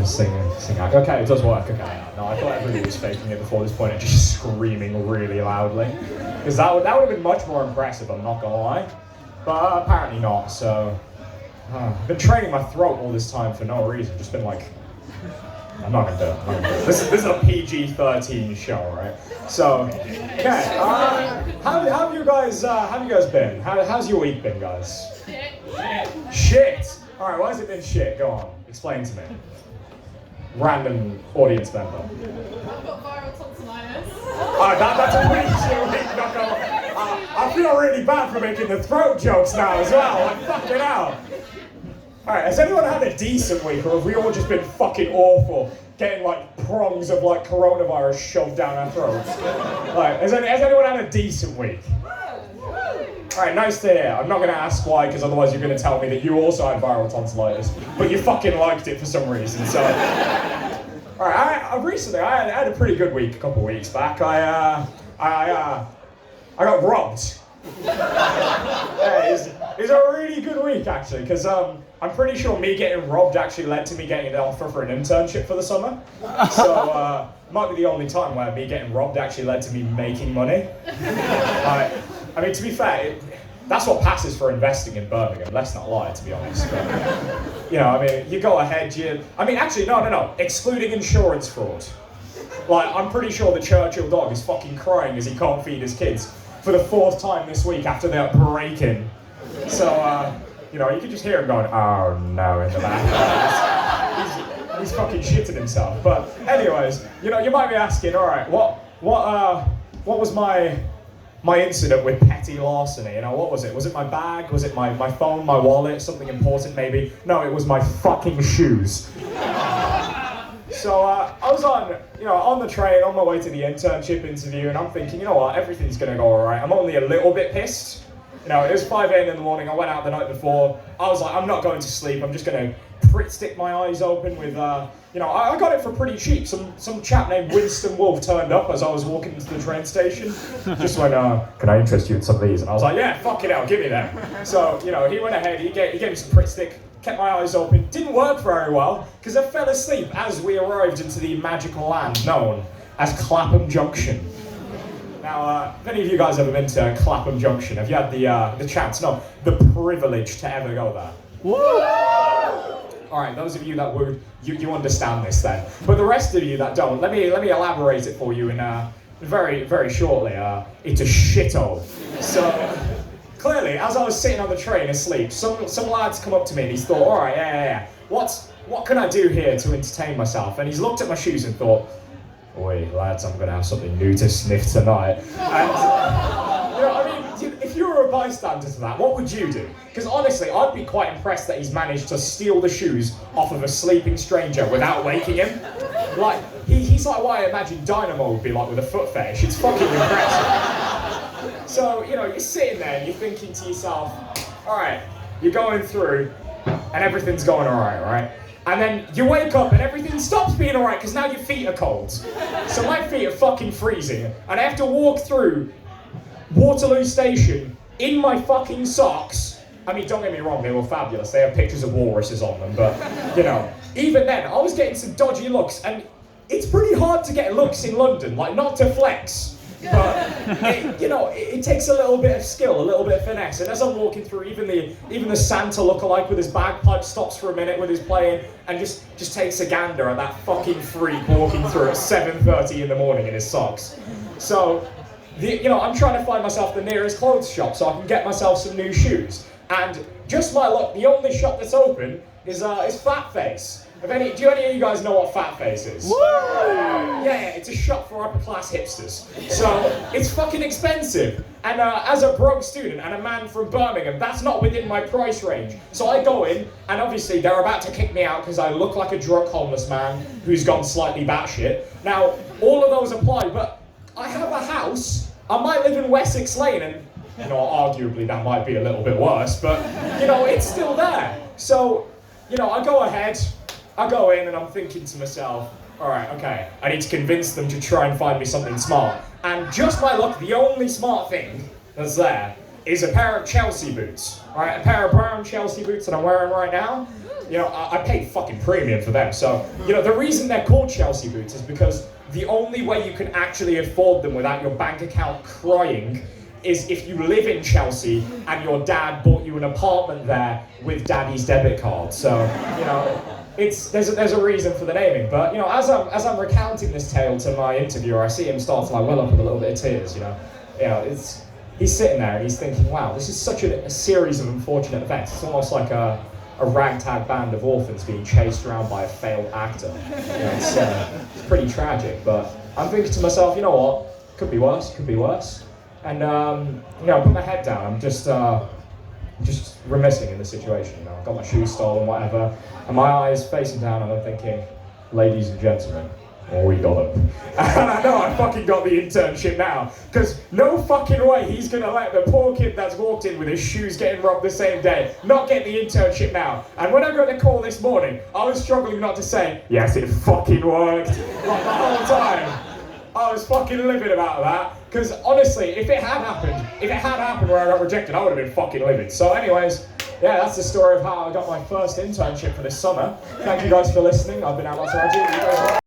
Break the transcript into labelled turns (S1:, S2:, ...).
S1: sing. Okay, it does work. Okay, no, I thought everybody was faking it before this point and just screaming really loudly, because that would have been much more impressive. I'm not gonna lie, but apparently not. So I've been training my throat all this time for no reason. Just been like, I'm not gonna do it. I'm not gonna do it. This is a PG-13 show, right? So, okay. How have you guys been? How's your week been, guys? Shit. All right. Why has it been shit? Go on. Explain to me. Random audience member.
S2: I've got viral tonsillitis.
S1: That's a really shit week. Not gonna lie. I feel really bad for making the throat jokes now as well. Like, fucking hell. Alright, has anyone had a decent week, or have we all just been fucking awful, getting like prongs of like coronavirus shoved down our throats? Like, has anyone had a decent week? Alright, nice to hear. I'm not going to ask why, because otherwise you're going to tell me that you also had viral tonsillitis, but you fucking liked it for some reason, so... Alright, recently, I had a pretty good week a couple of weeks back. I got robbed. Yeah, it's a really good week, actually, because I'm pretty sure me getting robbed actually led to me getting an offer for an internship for the summer. So, might be the only time where me getting robbed actually led to me making money. I mean, to be fair, that's what passes for investing in Birmingham, let's not lie, to be honest. But, you know, I mean, you go ahead, actually, no, excluding insurance fraud. Like, I'm pretty sure the Churchill dog is fucking crying as he can't feed his kids for the 4th time this week after their break-in. So, you know, you can just hear him going, oh no, in the back. He's fucking shitting himself. But anyways, you know, you might be asking, all right, what was my incident with petty larceny? You know, what was it? Was it my bag? Was it my phone, my wallet, something important maybe? No, it was my fucking shoes. So I was on the train on my way to the internship interview, and I'm thinking, you know what, everything's gonna go all right. I'm only a little bit pissed. You know, it was 5 a.m. in the morning. I went out the night before. I was like, I'm not going to sleep. I'm just gonna stick my eyes open with, you know, I got it for pretty cheap. Some chap named Winston Wolfe turned up as I was walking into the train station. Just went, can I interest you in some of these? And I was like, yeah, fuck it out, give me them. So, you know, he went ahead. He gave me some Pritt stick. Kept my eyes open. Didn't work very well because I fell asleep as we arrived into the magical land known as Clapham Junction. Now, have any of you guys ever been to Clapham Junction? Have you had the chance, no, the privilege to ever go there? Woo! All right, those of you that would, you understand this then. But the rest of you that don't, let me elaborate it for you in very, very shortly. It's a shithole. So. Clearly, as I was sitting on the train asleep, some lads come up to me and he's thought, all right, yeah. What can I do here to entertain myself? And he's looked at my shoes and thought, oi, lads, I'm going to have something new to sniff tonight. And, you know, I mean, if you were a bystander to that, what would you do? Because honestly, I'd be quite impressed that he's managed to steal the shoes off of a sleeping stranger without waking him. Like, he's like what I imagine Dynamo would be like with a foot fetish. It's fucking impressive. So, you know, you're sitting there and you're thinking to yourself, all right, you're going through and everything's going all right? And then you wake up and everything stops being all right because now your feet are cold. So my feet are fucking freezing and I have to walk through Waterloo Station in my fucking socks. I mean, don't get me wrong, they were fabulous. They have pictures of walruses on them, but, you know, even then, I was getting some dodgy looks and it's pretty hard to get looks in London, like not to flex. But it takes a little bit of skill, a little bit of finesse. And as I'm walking through, even the Santa lookalike with his bagpipe stops for a minute with his playing and just takes a gander at that fucking freak walking through at 7:30 in the morning in his socks. So, I'm trying to find myself the nearest clothes shop so I can get myself some new shoes. And just my luck, the only shop that's open is Fat Face. Do any of you guys know what Fat Face is? Woo! Yeah, it's a shop for upper class hipsters. So it's fucking expensive. And as a broke student and a man from Birmingham, that's not within my price range. So I go in, and obviously they're about to kick me out because I look like a drunk homeless man who's gone slightly batshit. Now, all of those apply, but I have a house. I might live in Wessex Lane, and you know, arguably that might be a little bit worse, but you know, it's still there. So, you know, I go in and I'm thinking to myself, all right, okay, I need to convince them to try and find me something smart. And just by luck, the only smart thing that's there is a pair of Chelsea boots, right? A pair of brown Chelsea boots that I'm wearing right now. You know, I paid fucking premium for them. So, you know, the reason they're called Chelsea boots is because the only way you can actually afford them without your bank account crying is if you live in Chelsea and your dad bought you an apartment there with daddy's debit card. So, you know, there's a reason for the naming. But, you know, as I'm recounting this tale to my interviewer, I see him start to like well up with a little bit of tears, you know. He's sitting there and he's thinking, wow, this is such a series of unfortunate events. It's almost like a ragtag band of orphans being chased around by a failed actor. You know, it's pretty tragic, but I'm thinking to myself, you know what, could be worse. And, you know, I put my head down, I'm just remissing in the situation, you know, I've got my shoes stolen, whatever, and my eyes facing down and I'm thinking, ladies and gentlemen, we got him. And I know I fucking got the internship now, because no fucking way he's gonna let the poor kid that's walked in with his shoes getting robbed the same day not get the internship now. And when I got the call this morning, I was struggling not to say, yes, it fucking worked, like the whole time. I was fucking livid about that, because honestly, if it had happened where I got rejected, I would have been fucking livid. So anyways, yeah, that's the story of how I got my first internship for this summer. Thank you guys for listening. I've been Ammar Tarajia.